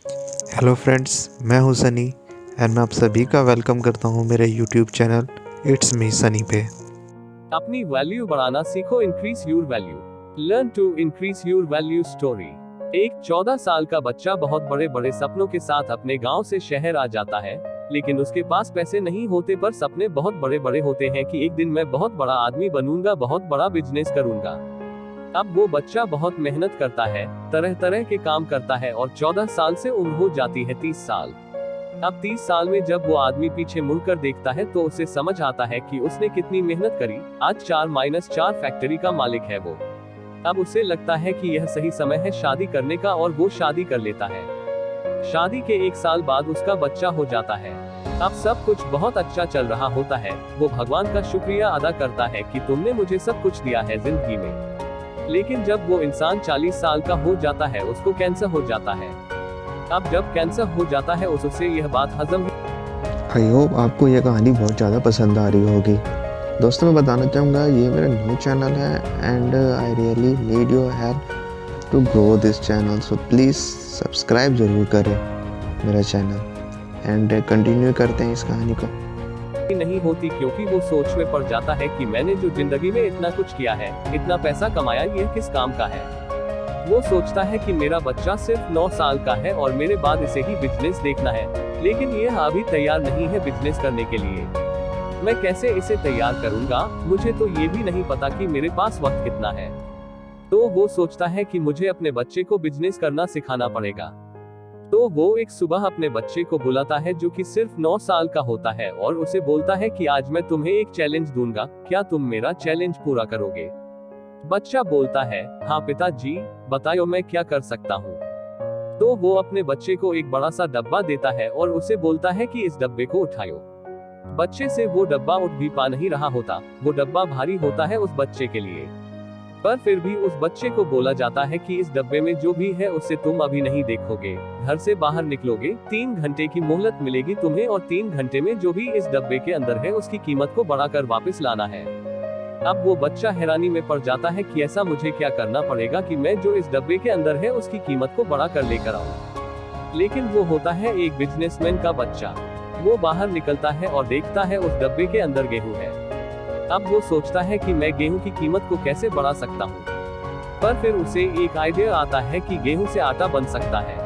Hello friends, मैं हूं Sunny and मैं आप सभी का वेलकम करता हूं मेरे YouTube channel it's me Sunny पे। अपनी वैल्यू बढ़ाना सीखो। Increase your value. Learn to increase your value story. एक 14 साल का बच्चा बहुत बड़े बड़े सपनों के साथ अपने गांव से शहर आ जाता है, लेकिन उसके पास पैसे नहीं होते, पर सपने बहुत बड़े बड़े होते हैं कि एक दिन मैं बहुत बड़ा आदमी बनूंगा, बहुत बड़ा बिजनेस करूंगा। अब वो बच्चा बहुत मेहनत करता है, तरह तरह के काम करता है और 14 साल से उम्र हो जाती है 30 साल। अब 30 साल में जब वो आदमी पीछे मुड़कर देखता है तो उसे समझ आता है कि उसने कितनी मेहनत करी। आज 4-4 फैक्ट्री का मालिक है वो। अब उसे लगता है कि यह सही समय है शादी करने का और वो शादी कर लेता है। शादी के 1 साल बाद उसका बच्चा हो जाता है। अब सब कुछ बहुत अच्छा चल रहा होता है। वो भगवान का शुक्रिया अदा करता है कि तुमने मुझे सब कुछ दिया है जिंदगी में। लेकिन जब वो इंसान 40 साल का हो जाता है, उसको कैंसर हो जाता है। अब जब कैंसर हो जाता है उसे यह बात हजम। आई होप आपको ये कहानी बहुत ज़्यादा पसंद आ रही होगी। दोस्तों, मैं बताना चाहूँगा ये मेरा न्यू चैनल है and I really need your help to grow this channel, so please subscribe ज़रूर करें मेरा चैनल एंड कंटिन्यू करते हैं इस कहानी को। नहीं होती, क्योंकि वो सोच में पड़ जाता है कि मैंने जो जिंदगी में इतना कुछ किया है, इतना पैसा कमाया, यह किस काम का है। वो सोचता है कि मेरा बच्चा सिर्फ 9 साल का है और मेरे बाद इसे ही बिजनेस देखना है, लेकिन यह अभी तैयार नहीं है बिजनेस करने के लिए। मैं कैसे इसे तैयार करूंगा, मुझे तो ये भी नहीं पता कि मेरे पास वक्त कितना है। तो वो सोचता है कि मुझे अपने बच्चे को बिजनेस करना सिखाना पड़ेगा। तो वो एक सुबह अपने बच्चे को बुलाता है जो कि सिर्फ 9 साल का होता है और उसे बोलता है कि आज मैं तुम्हें एक चैलेंज दूंगा, क्या तुम मेरा चैलेंज पूरा करोगे। बच्चा बोलता है, हाँ पिताजी, बताओ मैं क्या कर सकता हूँ। तो वो अपने बच्चे को एक बड़ा सा डब्बा देता है और उसे बोलता है कि इस डब्बे को उठाओ। बच्चे से वो डब्बा उठ भी पा नहीं रहा होता, वो डब्बा भारी होता है उस बच्चे के लिए। पर फिर भी उस बच्चे को बोला जाता है कि इस डब्बे में जो भी है उससे तुम अभी नहीं देखोगे, घर से बाहर निकलोगे, 3 घंटे की मोहलत मिलेगी तुम्हें और 3 घंटे में जो भी इस डब्बे के अंदर है उसकी कीमत को बढ़ाकर वापस लाना है। अब वो बच्चा हैरानी में पड़ जाता है कि ऐसा मुझे क्या करना पड़ेगा कि मैं जो इस डब्बे के अंदर है उसकी कीमत को बढ़ा कर लेकर आऊं। लेकिन वो होता है एक बिजनेसमैन का बच्चा। वो बाहर निकलता है और देखता है उस डब्बे के अंदर गेहूं है। अब वो सोचता है कि मैं गेहूं की कीमत को कैसे बढ़ा सकता हूँ। पर फिर उसे एक आइडिया आता है कि गेहूं से आटा बन सकता है।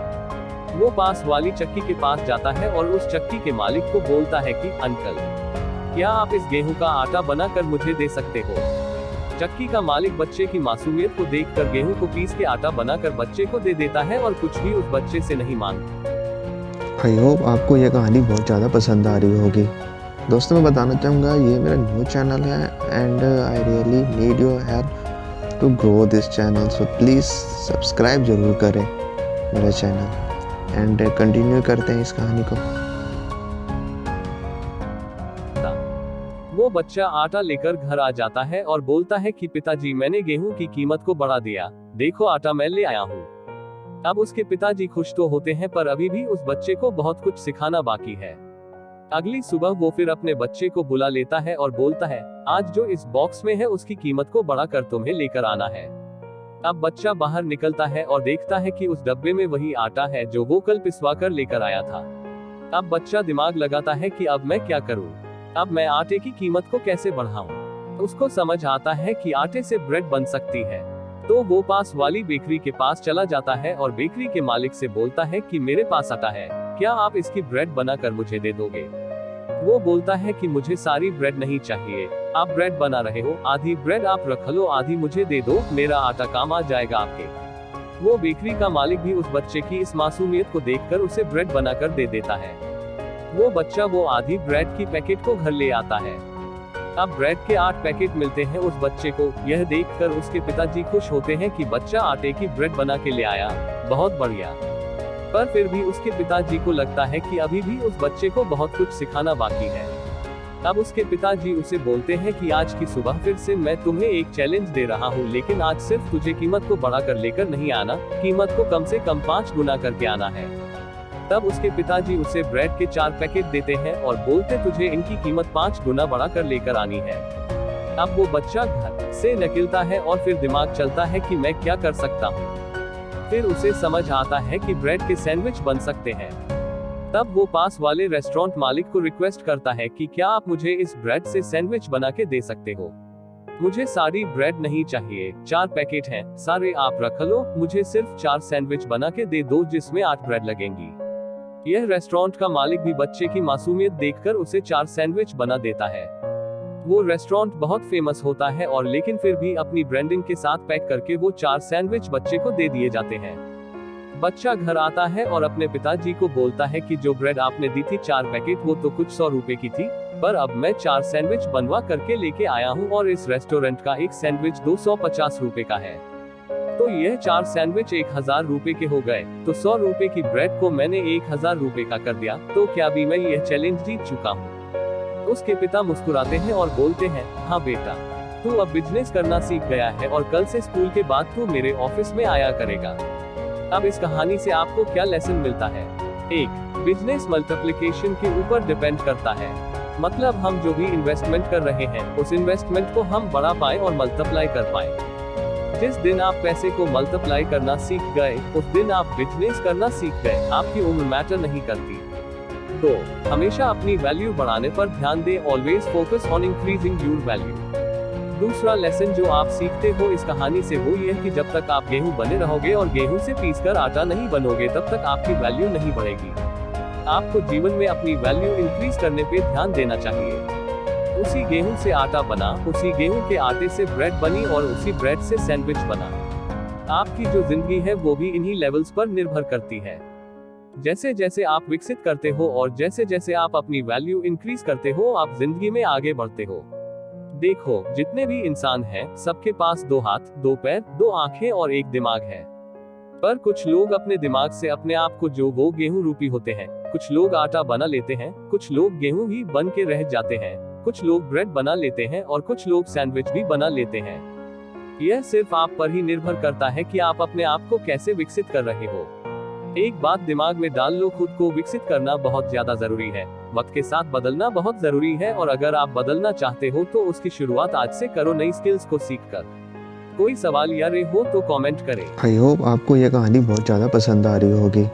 वो पास वाली चक्की के पास जाता है और उस चक्की के मालिक को बोलता है कि अंकल, क्या आप इस गेहूं का आटा बनाकर मुझे दे सकते हो। चक्की का मालिक बच्चे की मासूमियत को देखकर गेहूं को पीस के आटा बनाकर बच्चे को दे देता है और कुछ भी उस बच्चे से नहीं मांगता। आई होप आपको ये कहानी बहुत ज़्यादा पसंद आ रही होगी। दोस्तों, मैं बताना चाहूँगा ये मेरा न्यू चैनल है and I really need your help to grow this channel, so please subscribe ज़रूर करें मेरा चैनल एंड कंटिन्यू करते हैं इस कहानी को। वो बच्चा आटा लेकर घर आ जाता है और बोलता है कि पिताजी, मैंने गेहूं की कीमत को बढ़ा दिया, देखो आटा मैं ले आया हूँ। अब उसके पिताजी खुश तो होते हैं, पर अभी भी उस बच्चे को बहुत कुछ सिखाना बाकी है। अगली सुबह वो फिर अपने बच्चे को बुला लेता है और बोलता है, आज जो इस बॉक्स में है उसकी कीमत को बढ़ाकर तुम्हें लेकर आना है। अब बच्चा बाहर निकलता है और देखता है कि उस डब्बे में वही आटा है जो वो कल पिसवा कर लेकर आया था। अब बच्चा दिमाग लगाता है कि अब मैं क्या करूं, अब मैं आटे की कीमत को कैसे बढ़ाऊं। उसको समझ आता है कि आटे से ब्रेड बन सकती है। तो वो पास वाली बेकरी के पास चला जाता है और बेकरी के मालिक से बोलता है कि मेरे पास आटा है, क्या आप इसकी ब्रेड बनाकर मुझे दे दोगे। वो बोलता है कि मुझे सारी ब्रेड नहीं चाहिए, आप ब्रेड बना रहे हो, आधी ब्रेड आप रख लो, आधी मुझे दे दो, मेरा आटा काम आ जाएगा आपके। वो बेकरी का मालिक भी उस बच्चे की इस मासूमियत को देखकर उसे ब्रेड बनाकर दे देता है। वो बच्चा वो आधी ब्रेड की पैकेट को घर ले आता है। अब ब्रेड के 8 पैकेट मिलते हैं उस बच्चे को। यह देखकर उसके पिताजी खुश होते हैं कि बच्चा आटे की ब्रेड बना के ले आया, बहुत बढ़िया। पर फिर भी उसके पिताजी को लगता है कि अभी भी उस बच्चे को बहुत कुछ सिखाना बाकी है। अब उसके पिताजी उसे बोलते हैं कि आज की सुबह फिर से मैं तुम्हें एक चैलेंज दे रहा हूँ, लेकिन आज सिर्फ तुझे कीमत को बढ़ाकर लेकर नहीं आना, कीमत को कम से कम 5 गुना करके आना है। तब उसके पिताजी उसे ब्रेड के 4 पैकेट देते हैं और बोलते तुझे इनकी कीमत 5 गुना बढ़ाकर लेकर आनी है। अब वो बच्चा घर से निकलता है और फिर दिमाग चलता है कि मैं क्या कर सकता हूँ। फिर उसे समझ आता है कि ब्रेड के सैंडविच बन सकते हैं। तब वो पास वाले रेस्टोरेंट मालिक को रिक्वेस्ट करता है कि क्या आप मुझे इस ब्रेड से सैंडविच बना के दे सकते हो। मुझे सारी ब्रेड नहीं चाहिए, 4 पैकेट हैं, सारे आप रख लो, मुझे सिर्फ 4 सैंडविच बना के दे दो जिसमें 8 ब्रेड लगेंगी। यह रेस्टोरेंट का मालिक भी बच्चे की मासूमियत देखकर उसे 4 सैंडविच बना देता है। वो रेस्टोरेंट बहुत फेमस होता है और लेकिन फिर भी अपनी ब्रांडिंग के साथ पैक करके वो 4 सैंडविच बच्चे को दे दिए जाते हैं। बच्चा घर आता है और अपने पिताजी को बोलता है कि जो ब्रेड आपने दी थी 4 पैकेट वो तो कुछ 100 रुपए की थी, पर अब मैं 4 सैंडविच बनवा करके लेके आया हूँ और इस रेस्टोरेंट का एक सैंडविच 250 रुपए का है, तो यह 4 सैंडविच 1000 रुपए के हो गए, तो 100 रुपए की ब्रेड को मैंने 1000 रुपए का कर दिया, तो क्या भी मैं यह चैलेंज जीत चुका हूँ। उसके पिता मुस्कुराते हैं और बोलते हैं, हाँ बेटा, तू अब बिजनेस करना सीख गया है और कल से स्कूल के बाद तू मेरे ऑफिस में आया करेगा। अब इस कहानी से आपको क्या लेसन मिलता है? 1. बिजनेस मल्टीप्लिकेशन के ऊपर डिपेंड करता है। मतलब हम जो भी इन्वेस्टमेंट कर रहे हैं उस इन्वेस्टमेंट को हम बढ़ा पाए और मल्टीप्लाई कर पाए। जिस दिन आप पैसे को मल्टीप्लाई करना सीख गए उस दिन आप बिजनेस करना सीख गए, आपकी उम्र मैटर नहीं करती। 2. हमेशा अपनी वैल्यू बढ़ाने पर ध्यान दें, always focus on increasing your value. दूसरा लेसन जो आप सीखते हो इस कहानी से वो ये है कि जब तक आप गेहूं बने रहोगे और गेहूं से पीसकर आटा नहीं बनोगे तब तक आपकी वैल्यू नहीं बढ़ेगी। आपको जीवन में अपनी वैल्यू इंक्रीज करने पे ध्यान देना चाहिए। उसी गेहूं से आटा बना, उसी गेहूं के आटे से ब्रेड बनी और उसी ब्रेड से सैंडविच बना। आपकी जो जिंदगी है वो भी इन्हीं लेवल्स पर निर्भर करती है। जैसे जैसे आप विकसित करते हो और जैसे जैसे आप अपनी वैल्यू इंक्रीज करते हो आप जिंदगी में आगे बढ़ते हो। देखो, जितने भी इंसान हैं, सबके पास 2 हाथ, 2 पैर, 2 आंखें और 1 दिमाग है। पर कुछ लोग अपने दिमाग से अपने आप को जो वो गेहूं रूपी होते हैं, कुछ लोग आटा बना लेते हैं, कुछ लोग गेहूं ही बन के रह जाते हैं, कुछ लोग ब्रेड बना लेते हैं और कुछ लोग सैंडविच भी बना लेते हैं। यह सिर्फ आप पर ही निर्भर करता है कि आप अपने आप को कैसे विकसित कर रहे हो। एक बात दिमाग में डाल लो, खुद को विकसित करना बहुत ज्यादा जरूरी है, वक्त के साथ बदलना बहुत जरूरी है और अगर आप बदलना चाहते हो तो उसकी शुरुआत आज से करो, नई स्किल्स को सीखकर। कोई सवाल या रे हो तो कमेंट करें। आई होप आपको ये कहानी बहुत ज़्यादा पसंद आ रही होगी।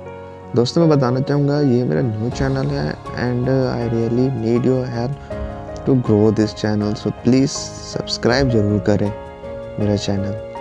दोस्तों मैं बताना चाहूँगा ये मेरा न्यू चैनल है and I really need your help to grow this channel, so please subscribe ज़रूर करें मेरा चैनल।